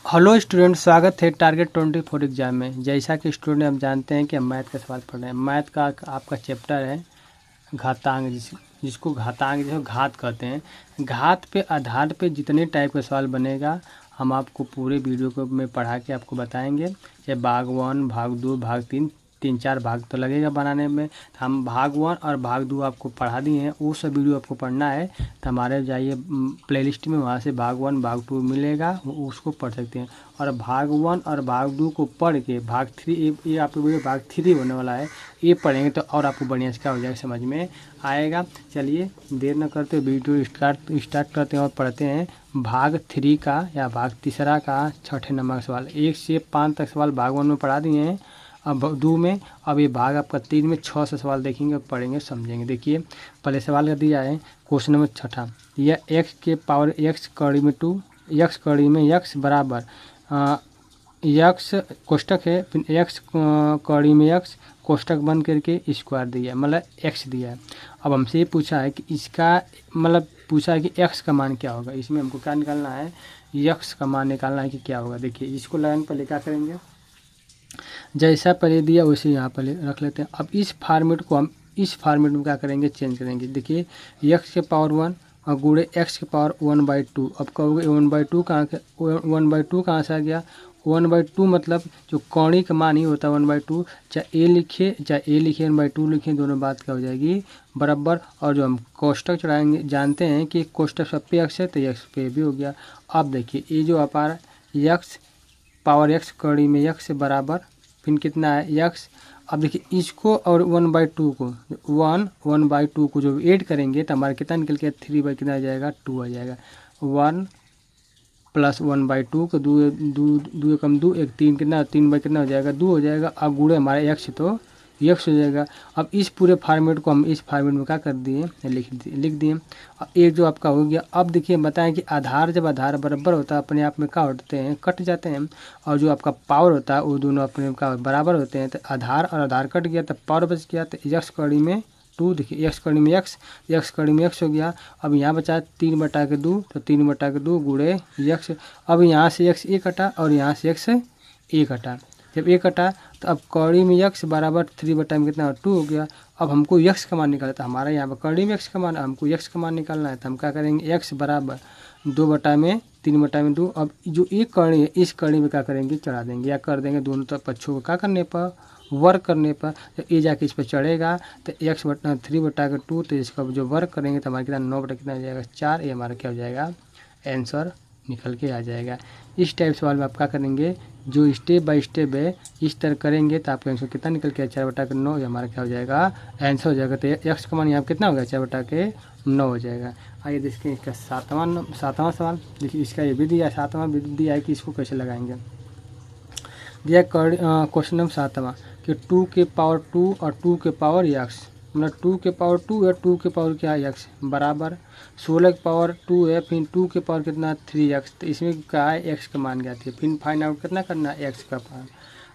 Hello student, स्वागत है target 24 exam में। जैसा कि स्टूडेंट हम जानते हैं कि हम मैथ का सवाल पढ़ रहे हैं। मैथ का आपका चैप्टर है घातांक, जिसको घातांक जो घात कहते हैं। घात पे आधार पे जितने टाइप का सवाल बनेगा हम आपको पूरे वीडियो को में पढ़ा के आपको बताएंगे। चाहे भाग 1, भाग 2, भाग 3, 3-4 भाग तो लगेगा बनाने में। हम भाग 1 और भाग 2 आपको पढ़ा दिए हैं, वो सब वीडियो आपको पढ़ना है तो हमारे जाइए प्लेलिस्ट में, वहाँ से भाग 1 भाग 2 मिलेगा, उसको पढ़ सकते हैं। और भाग 1 और भाग 2 को पढ़ के भाग 3, ये आपको वीडियो भाग 3 होने वाला है, ये पढ़ेंगे तो और आपको बढ़िया से क्या हो जाएगा, समझ में आएगा। चलिए देर न करते वीडियो स्टार्ट करते हैं और पढ़ते हैं भाग 3 का या भाग तीसरा का 6ठे नंबर का सवाल। 1 से 5 तक सवाल भाग 1 में पढ़ा दिए हैं, अब 2 में। अब ये भाग आपका 3 में 6 से सवाल देखेंगे, पढ़ेंगे, समझेंगे। देखिए पहले सवाल का दिया है क्वेश्चन नंबर 6ठा, यह x के पावर x कड़ी में 2, x कड़ी में x बराबर x कोष्टक है, फिर x कड़ी में x कोष्टक बंद करके स्क्वायर दिया है, मतलब x दिया है। अब हमसे ये पूछा है कि इसका मतलब पूछा है कि x का मान क्या होगा। इसमें हमको क्या निकालना है, x का मान निकालना है कि क्या होगा। देखिए इसको लाइन पर क्या करेंगे, जैसा पहले दिया वैसे यहाँ पर रख लेते हैं। अब इस फॉर्मेट को हम इस फॉर्मेट में क्या करेंगे, चेंज करेंगे। देखिए x के पावर 1 और गुणे x के पावर 1/2। अब कहोगे 1/2 कहाँ के, 1/2 कहाँ से आ गया। 1/2 मतलब जो कौड़ी का मान ही होता है 1/2, चाहे a लिखिए चाहे a लिखिए 1/2 लिखिए, दोनों बात क्या हो जाएगी, बराबर। और जो हम कोष्टक चढ़ाएंगे, जानते हैं कि कोष्टक सब पे x है तो x पे भी हो गया। अब देखिए ये जो आप आ रहा है x पावर x कड़ी में x से बराबर, फिर कितना है x। अब देखिए इसको और 1/2 को 1/2 को जो ऐड करेंगे तो हमारा कितना निकल के 3 कितना आ जाएगा, 2 आ जाएगा। 1 + 1/2 को 2 कम 2 1 3 कितना 3 कितना हो जाएगा, 2 हो जाएगा। अब गुणे हमारे x तो x हो जाएगा। अब इस पूरे फार्मेट को हम इस फार्मेट में क्या कर दिए, लिख दिए। अब एक जो आपका हो गया। अब देखिए बताएं कि आधार जब आधार बराबर होता है अपने आप में क्या होते हैं, कट जाते हैं। और जो आपका पावर होता है वो दोनों अपने का बराबर होते हैं, तो आधार और आधार कट गया तो पावर बच गया। तो x कड़ी में 2, देखिए x कड़ी में x कड़ी में x हो गया। अब यहाँ बचा 3/2, तो 3/2 गुणे x। अब यहाँ से x एक कटा और यहाँ से x एक कटा। जब एक कटा तो अब कड़ी में x बराबर 3/2 में कितना 2 हो गया। अब हमको x का मान निकालना था, हमारा यहाँ पर कड़ी में x का मान, हमको x का मान निकालना है तो हम क्या करेंगे, x बराबर 2/3/2। अब जो एक कड़ी है इस कड़ी में क्या करेंगे, चढ़ा देंगे या कर देंगे, दोनों तरफ पक्षों को क्या करने पर, वर्क करने पर। तो ये जाके इस पर चढ़ेगा तो x/3/2, तो इसका जो वर्क करेंगे तो हमारा कितना 9 कितना आ जाएगा 4। ये हमारा क्या हो जाएगा, आंसर निकल के आ जाएगा। इस टाइप सवाल में आप क्या करेंगे, जो स्टेप बाय स्टेप है इस तरह करेंगे तो आपका आंसर कितना निकल के 4/9, ये हमारा क्या हो जाएगा, आंसर हो जाएगा। तो x का मान यहाँ कितना हो गया, 4/9 हो जाएगा। आइए देखिए इसका सातवां सवाल। देखिए इसका ये भी दिया है, 7वां भी दिया है कि इसको कैसे लगाएंगे। दिया क्वेश्चन नंबर 7वां कि 2 के पावर 2 और 2 के पावर x, मतलब 2 के पावर 2 है, 2 के पावर क्या है x बराबर 16 के पावर 2 है, फिर 2 के पावर कितना 3x। तो इसमें क्या है, x का मान ज्ञात है, फिर फाइंड आउट कितना करना है, x का मान।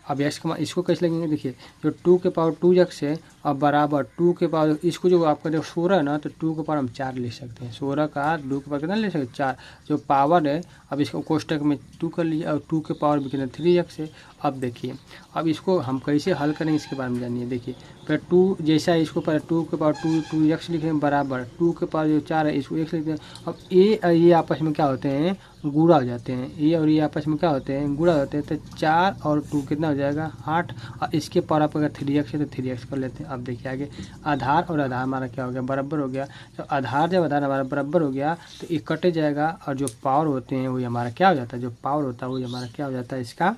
अब x का मान इसको कैसे लगेंगे, देखिए जो 2 के पावर 2x है और बराबर 2 के पावर, इसको जो आपका जो 16 है ना, तो 2 के पावर हम 4 ले सकते हैं। 16 का 2 के पावर कितना ले सकते हैं, 4 जो पावर है। अब इसको कोष्टक में 2 कर लिया और 2 के पावर भी कितना 3x है। अब देखिए अब इसको हम कैसे हल करेंगे इसके बारे में जानिए। देखिए फिर 2 जैसा इसको पर 2 के पावर 2x लिखें बराबर 2 के पावर जो 4 है इसको x लिखते हैं। अब ए और ये आपस में क्या होते हैं, गुणा हो जाते हैं। ये और ये आपस में क्या होते हैं, गुणा होते हैं। तो 4 और 2 कितना हो जाएगा 8, और इसके पावर आप अगर 3x है तो 3x कर लेते हैं। अब देखिए आगे आधार और आधार हमारा क्या हो गया, बराबर हो गया। तो आधार जब आधार हमारा बराबर हो गया तो ये कट जाएगा, और जो पावर होते हैं वही हमारा क्या हो जाता है, जो पावर होता है वही हमारा क्या हो जाता है, इसका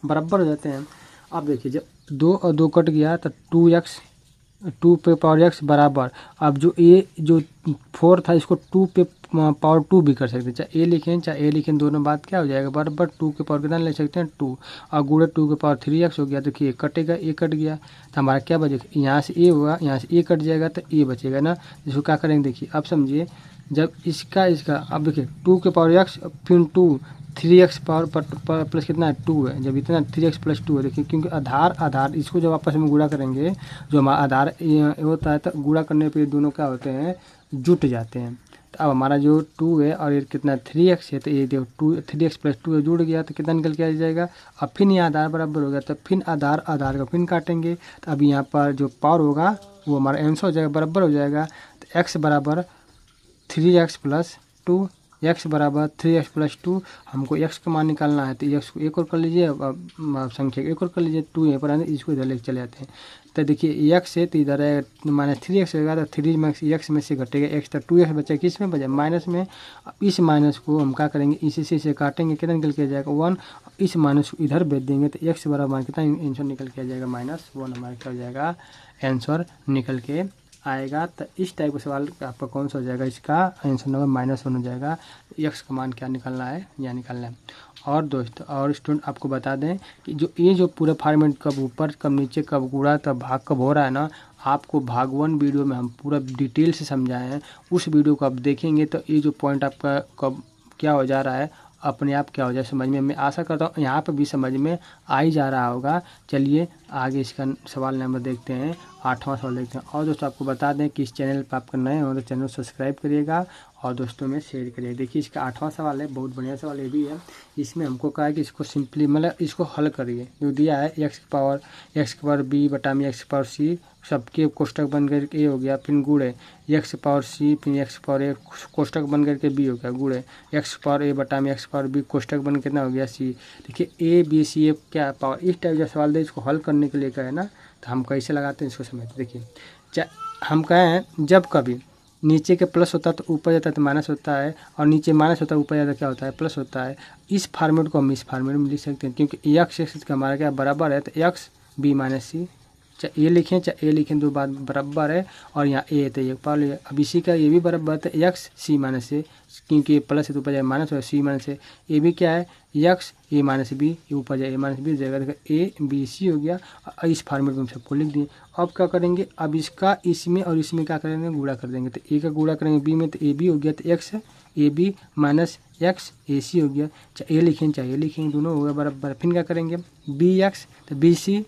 बराबर हो जाते हैं। अब देखिए जब 2 और 2 कट गया तो 2 पे पावर x बराबर, अब जो ए जो 4 था इसको 2 पे पावर 2 भी कर सकते हैं, चाहे a लिखें चाहे a लिखें, दोनों बात क्या हो जाएगा, बराबर 2 के पावर कितना ले सकते हैं 2, और गुणे 2 के पावर 3x हो गया। देखिए कटेगा, ए कट गया तो हमारा क्या बचेगा, यहाँ से a हुआ, यहाँ से a कट जाएगा तो a बचेगा ना। इसको क्या करेंगे, देखिए अब समझिए जब इसका अब देखिए 2 के पावर x फिर 2 3x पावर प्लस कितना है 2 है, जब इतना 3x + 2 है। देखिए क्योंकि आधार इसको जब आपस में गुणा करेंगे, जो हमारा आधार होता है तो गुणा करने पे दोनों क्या होते हैं, जुट जाते हैं। तो अब हमारा जो 2 है और ये कितना 3x है, तो ये देखो 3x प्लस 2 जुड़ गया तो कितना निकल के आ जाएगा। अब फिर ये आधार बराबर हो गया तो फिर आधार आधार का फिर काटेंगे, तो अब यहाँ पर जो पावर होगा वो हमारा आंसर हो जाएगा, बराबर हो जाएगा। तो x बराबर 3x प्लस 2, x बराबर 3x प्लस 2, हमको x का मान निकालना है, तो x को एक और कर लीजिए, अब संख्या को एक और कर लीजिए, 2 यहाँ पर आने इसको इधर लेके चले जाते हैं। तो देखिए x है तो इधर है -3x होगा, तो 3x में से घटेगा x, तो 2x बचा, किस में बचा माइनस में। अब इस माइनस को हम क्या करेंगे, इसी से काटेंगे, कितना निकल के आ जाएगा 1, इस माइनस को इधर भेज देंगे तो x बराबर कितना आंसर निकल के आ जाएगा -1, हमारा क्या हो जाएगा आंसर निकल के आएगा। तो इस टाइप का सवाल आपका कौन सा हो जाएगा, इसका आंसर नंबर -1 हो जाएगा। x का मान क्या निकालना है, यहाँ निकालना है। और दोस्तों और स्टूडेंट आपको बता दें कि जो पूरा फॉर्मेट कब ऊपर कब नीचे कब गुणा तब भाग कब हो रहा है ना, आपको भाग 1 वीडियो में हम पूरा डिटेल से समझाए हैं। उस वीडियो को आप देखेंगे तो ये जो पॉइंट आपका कब क्या हो जा रहा है अपने आप क्या हो जाए समझ में। मैं आशा करता हूँ यहाँ पे भी समझ में आ ही जा रहा होगा। चलिए आगे इसका सवाल नंबर देखते हैं, 8वां सवाल देखते हैं। और दोस्तों आपको बता दें कि इस चैनल पर आपका नए हो तो चैनल को सब्सक्राइब करिएगा और दोस्तों में शेयर करिए। देखिए इसका 8वां सवाल है, बहुत बढ़िया सवाल ये भी है। इसमें हमको कहा है कि इसको सिंपली मतलब इसको हल करिए। जो दिया है x की पावर b बटा में x की पावर c, सबके कोष्टक बन करके a हो गया, फिर गुणे x की पावर c, फिर x की पावर a कोष्टक बन करके b हो गया, गुणे x की पावर a बटा में x की पावर b कोष्टक बन कितना हो गया c। देखिए a b c क्या पावर, इस टाइप का सवाल दे इसको हल करने के लिए कहे ना, तो हम कैसे लगाते हैं इसको समझते। देखिए हम कहें जब कभी नीचे के प्लस होता है तो ऊपर जाता है तो माइनस होता है, और नीचे माइनस होता है ऊपर जाता है क्या होता है प्लस होता है। इस फार्मेट को हम इस फार्मेट में लिख सकते हैं, क्योंकि x का हमारा क्या बराबर है, तो x b माइनस सी, चाहे ए लिखें चाहे ए लिखें, दो बात बराबर है। और यहाँ ए है तो एक पावर लिया, अब इसी का ये भी बराबर है तो x c माइनस ए, क्योंकि ये प्लस है तो ऊपर जाए माइनस हो, सी माइनस ए, ये भी क्या है x ए माइनस बी, ऊपर जाए ए माइनस बी हो जाएगा, देखो ए बी सी हो गया। इस फार्मेट में हम सबको लिख दिए। अब क्या करेंगे, अब इसका इसमें और इसमें क्या करेंगे गुणा कर देंगे, तो ए का गुणा करेंगे बी में तो ए बी हो गया, तो x A B minus x A C हो गया, चाहे ए लिखें चाहे ए लिखें दोनों हो गया बराबर। फिर क्या करेंगे बी एक्स तो B C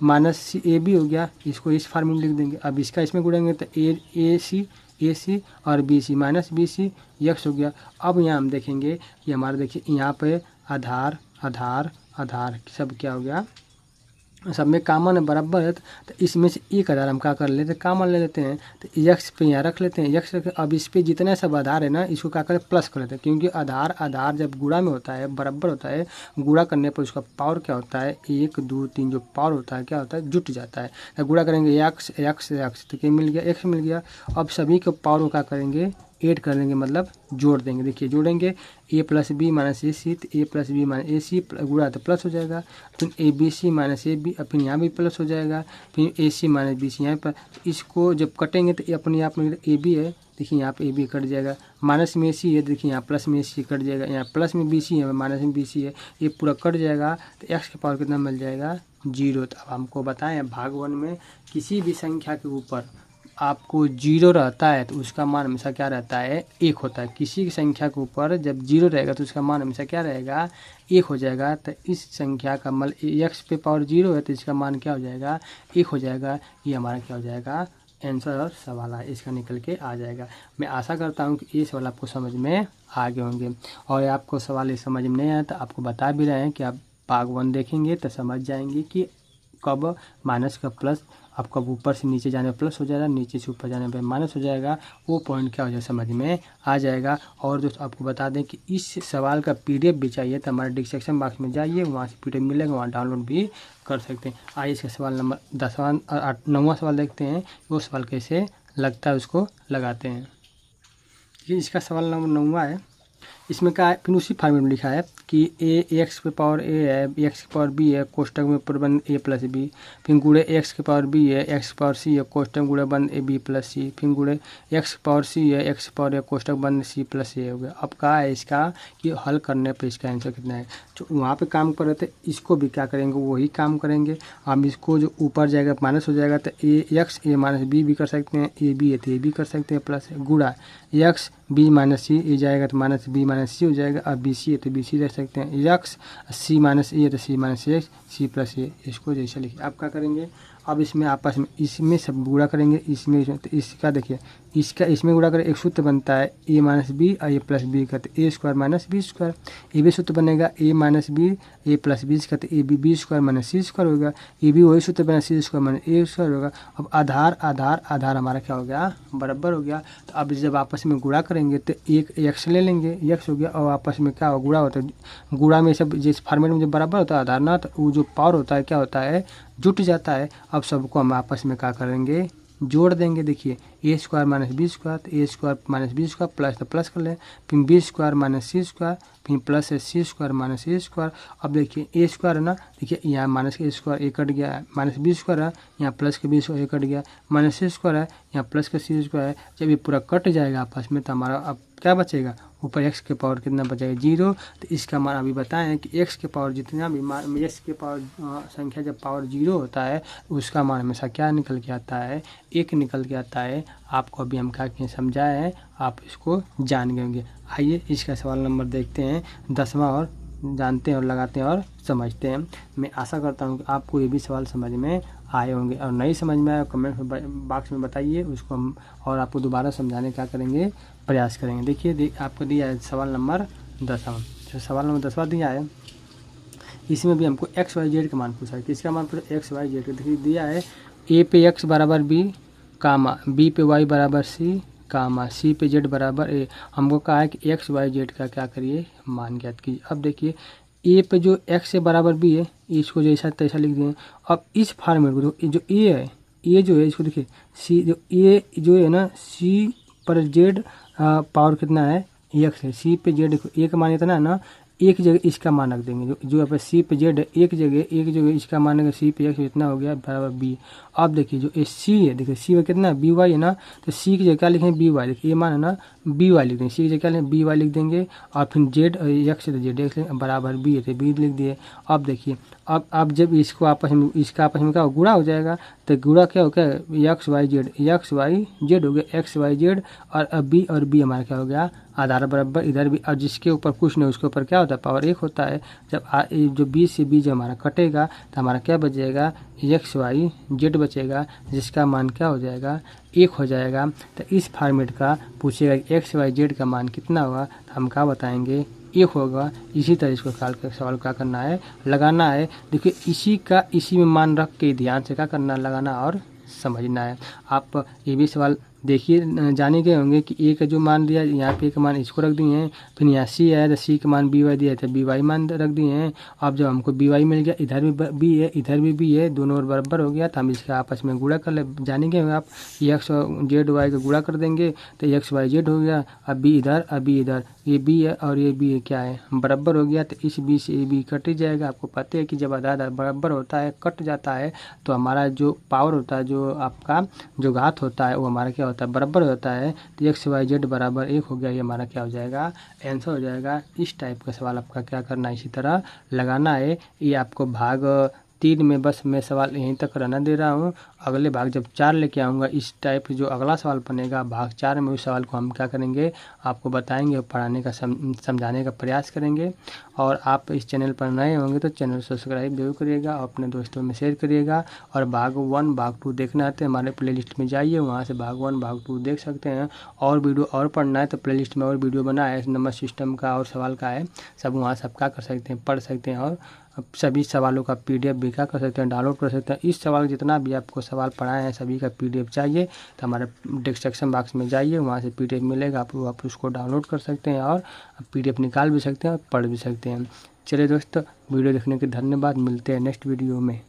minus C A B हो गया, इसको इस फार्मूले में लिख देंगे। अब इसका इसमें गुणेंगे तो ए सी और B C minus B C X हो गया। अब यहाँ हम देखेंगे कि हमारा देखिए यहाँ पे आधार आधार आधार सब क्या हो गया, सब में कामन है बराबर है, तो इसमें से एक आधार हम क्या कर लेते हैं कामन ले लेते हैं, तो x पे यहाँ रख लेते हैं x रख। अब इस पे जितने सब आधार है ना इसको क्या करें प्लस कर लेते हैं, क्योंकि आधार आधार जब गुणा में होता है बराबर होता है, गुणा करने पर उसका पावर क्या होता है 1 2 3 जो पावर होता है क्या होता है जुट जाता है। तो गुणा करेंगे x x x तो क्या मिल गया x मिल गया। अब सभी के पावर को क्या करेंगे ऐड कर देंगे, मतलब जोड़ देंगे। देखिए जोड़ेंगे a plus B minus A C, तो a plus B minus A C गुणा तो प्लस हो जाएगा, फिर A B C minus A B, फिर यहाँ भी प्लस हो जाएगा, फिर ए सी माइनस बी सी यहाँ पर। तो इसको जब कटेंगे तो अपने आप में ए बी है, देखिए यहाँ पे ए बी कट जाएगा, माइनस में ए सी है, देखिए यहाँ प्लस में ए सी कट जाएगा, यहाँ प्लस में बी सी है माइनस में बी सी है, ये पूरा कट जाएगा। तो एक्स के पावर कितना मिल जाएगा 0। तो अब हमको बताएं भाग 1 में किसी भी संख्या के ऊपर आपको 0 रहता है तो उसका मान हमेशा क्या रहता है 1 होता है। किसी की संख्या के ऊपर जब 0 रहेगा तो उसका मान हमेशा क्या रहेगा 1 हो जाएगा। तो इस संख्या का मतलब x पे पावर 0 है तो इसका मान क्या हो जाएगा 1 हो जाएगा। ये हमारा क्या हो जाएगा आंसर और सवाल है इसका निकल के आ जाएगा। मैं आशा करता हूँ कि ये सवाल आपको समझ में आ गए होंगे, और आपको सवाल ये समझ में नहीं आया तो आपको बता भी रहे हैं कि आप भाग 1 देखेंगे तो समझ जाएंगे कि कब माइनस का प्लस, अब कब ऊपर से नीचे जाने पर प्लस हो जाएगा, नीचे से ऊपर जाने पर माइनस हो जाएगा, वो पॉइंट क्या हो जाएगा समझ में आ जाएगा। और दोस्तों आपको बता दें कि इस सवाल का PDF भी चाहिए तो हमारे डिस्क्रिप्शन बॉक्स में जाइए, वहाँ से PDF मिलेगा, वहाँ डाउनलोड भी कर सकते हैं। आइए इसका सवाल नंबर 9वां सवाल देखते हैं, वो सवाल कैसे लगता है उसको लगाते हैं। ये इसका सवाल नंबर 9वां है। इसमें क्या है फिर उसी फार्मूले में लिखा है कि एक्स पे पावर ए है, एक्स की पावर बी है, कोष्टक में पूरा बन ए प्लस बी, फिर गुणे एक्स की पावर बी है, एक्स की पावर सी है, कोष्टक गुणे बन ए बी प्लस सी, फिर गुणे एक्स की पावर सी है, एक्स की पावर ए कोष्टक बन सी प्लस ए हो गया। अब क्या है इसका कि हल करने पे इसका आंसर कितना है। जो वहाँ पे काम कर रहे थे इसको भी क्या करेंगे वही काम करेंगे। हम इसको जो ऊपर जाएगा माइनस हो जाएगा तो एक्स ए माइनस बी भी कर सकते हैं, ए बी है तो ए भी कर सकते हैं, प्लस गुणा एक्स बी माइनस सी ए जाएगा तो माइनस बी माइनस सी हो जाएगा, अब बी सी है तो बी सी रख सकते हैं, एक्स सी माइनस ए है तो सी माइनस एक्स सी प्लस ए, इसको जैसे लिखिए। अब क्या करेंगे अब इसमें आपस में इसमें सब गुणा करेंगे, इसमें तो इसका देखिए इसका इसमें गुणा करें, एक सूत्र बनता है ए माइनस बी और ए प्लस बी करते A square minus B square. ये भी सूत्र बनेगा A minus B A plus B करते A B B square minus C square होगा। ये भी वही सूत्र बना C square minus A square होगा। अब आधार आधार आधार हमारा क्या हो गया, बराबर हो गया। तो अब जब आपस में गुणा करेंगे तो एक एक्स ले लेंगे, एक्स हो गया, और आपस में क्या गुणा होता है, गुणा में सब जिस फॉर्मेट में जब बराबर होता है आधार ना, तो वो जो पावर होता है क्या होता है, जुट जाता है। अब सबको हम आपस में क्या करेंगे, जोड़ देंगे। देखिए A square minus B square, तो A square minus B square plus, तो प्लस कर लें, फिर B square minus C square, फिर प्लस है C square minus A square. अब देखिए ए स्क्वायर है ना, देखिए यहाँ माइनस के स्क्वायर ए कट गया, माइनस बी स्क्वायर है, यहाँ प्लस के बी स्क्वायर ए कट गया, माइनस सी स्क्वायर है, यहाँ प्लस का सी स्क्वायर है। जब ये पूरा कट जाएगा आपस में तो हमारा अब क्या बचेगा, ऊपर एक्स के पावर कितना बचेगा, 0। तो इसका मान अभी बताएं कि एक्स के पावर जितना भी मान, एक्स के पावर संख्या जब पावर 0 होता है उसका मान हमेशा क्या निकल के आता है, 1 निकल के आता है। आपको अभी हम क्या किए समझाए हैं, आप इसको जान गए होंगे। आइए इसका सवाल नंबर देखते हैं 10वां और जानते हैं और लगाते हैं और समझते हैं। मैं आशा करता हूँ कि आपको ये भी सवाल समझ में आए होंगे, और नहीं समझ में आया कमेंट बॉक्स में बताइए, उसको हम और आपको दोबारा समझाने क्या करेंगे, प्रयास करेंगे। देखिए आपको दिया है सवाल नंबर 10वां, जो सवाल नंबर 10वां दिया है इसमें भी हमको एक्स वाई जेड का मान पूछा है। किसका मान पूछा, एक्स वाई जेड। देखिए दिया है ए पे एक्स बराबर बी कामा, बी पे वाई बराबर सी कामा, सी पे जेड बराबर ए। हमको कहा है कि एक्स वाई जेड का क्या करिए, मान ज्ञात कीजिए। अब देखिए ए पे जो एक्स से बराबर बी है इसको जैसा तैसा लिख दिए। अब इस फॉर्मेट को जो ए है, ए जो है इसको देखिए सी, जो ए जो है ना सी पर जेड पावर कितना है, एक्स है, सी पे जेड ए का मान इतना है ना, एक जगह इसका मान रख देंगे, जो यहाँ पे सी पे जेड है एक जगह इसका मान है सी पे एक्स इतना हो गया बराबर बी। अब देखिए जो ए सी है, देखिए सी में कितना है, बी वाई है ना, तो सी की जगह क्या लिखेंगे, बी वाई। देखिए ये मान है ना बी वाई लिख देंगे, सी की जगह क्या लिखेंगे, बी वाई लिख देंगे, और फिर जेड एक्स है तो जेड एक्स बराबर बी है तो बी लिख दिए। अब देखिए अब जब इसको आपस में इसका आपस में क्या गुणा हो जाएगा, तो गुणा क्या हो गया, एक्स वाई जेड हो गया, एक्स वाई जेड और बी हमारा क्या हो गया, आधार बराबर इधर भी, और जिसके ऊपर कुछ नहीं उसके ऊपर क्या होता है, पावर 1 होता है। जब जो बी से बी जब हमारा कटेगा तो हमारा क्या बचेगा, एक्स वाई जेड बचेगा, जिसका मान क्या हो जाएगा, 1 हो जाएगा। तो इस फॉर्मेट का पूछेगा कि एक्स वाई जेड का मान कितना होगा, तो हम क्या बताएंगे, 1 होगा। इसी तरह इसको सवाल क्या करना है, लगाना है। देखिए इसी में मान रख के ध्यान से क्या करना, लगाना और समझना है। आप ये भी सवाल देखिए जाने गए होंगे कि ए का जो मान दिया यहाँ पे एक मान इसको रख दिए हैं, फिर यहाँ सी है तो सी का मान बी वाई दिया था, बी वाई मान रख दिए हैं। अब जब हमको बी वाई मिल गया, इधर भी बी है इधर भी बी है, दोनों और बराबर हो गया, तो हम इसका आपस में गुणा कर ले। जाने गए होंगे आप, एक्स जेड वाई का गुणा कर देंगे तो एक्स वाई जेड हो गया। अब बी इधर ये बी है और ये बी है क्या है, बराबर हो गया। तो इस बी से ए बी कट ही जाएगा। आपको पता है कि जब आधार बराबर होता है कट जाता है तो हमारा जो पावर होता है, जो आपका जो घात होता है वो हमारा क्या होता है, बराबर होता है। तो एक्स वाई जेड बराबर 1 हो गया, ये हमारा क्या हो जाएगा, आंसर हो जाएगा। इस टाइप का सवाल आपका क्या करना है, इसी तरह लगाना है। ये आपको भाग 3 में बस मैं सवाल यहीं तक रहना दे रहा हूँ। अगले भाग जब 4 लेके आऊँगा इस टाइप जो अगला सवाल बनेगा भाग 4 में, उस सवाल को हम क्या करेंगे, आपको बताएंगे और पढ़ाने का समझाने का प्रयास करेंगे। और आप इस चैनल पर नए होंगे तो चैनल सब्सक्राइब जरूर करिएगा और अपने दोस्तों में शेयर करिएगा। और भाग 1 भाग 2 देखना है तो हमारे प्लेलिस्ट में जाइए, वहाँ से भाग 1 भाग 2 देख सकते हैं। और वीडियो और पढ़ना है तो प्लेलिस्ट में और वीडियो बना है, नंबर सिस्टम का और सवाल का है, सब वहाँ सब क्या कर सकते हैं, पढ़ सकते हैं। और सभी सवालों का PDF भी क्या कर सकते हैं, डाउनलोड कर सकते हैं। इस सवाल जितना भी आपको सवाल पढ़ाए हैं सभी का PDF चाहिए तो हमारे डिस्क्रिप्शन बॉक्स में जाइए, वहाँ से PDF मिलेगा, आप उसको डाउनलोड कर सकते हैं और PDF निकाल भी सकते हैं और पढ़ भी सकते हैं। चलिए दोस्तों, वीडियो देखने के धन्यवाद, मिलते हैं नेक्स्ट वीडियो में।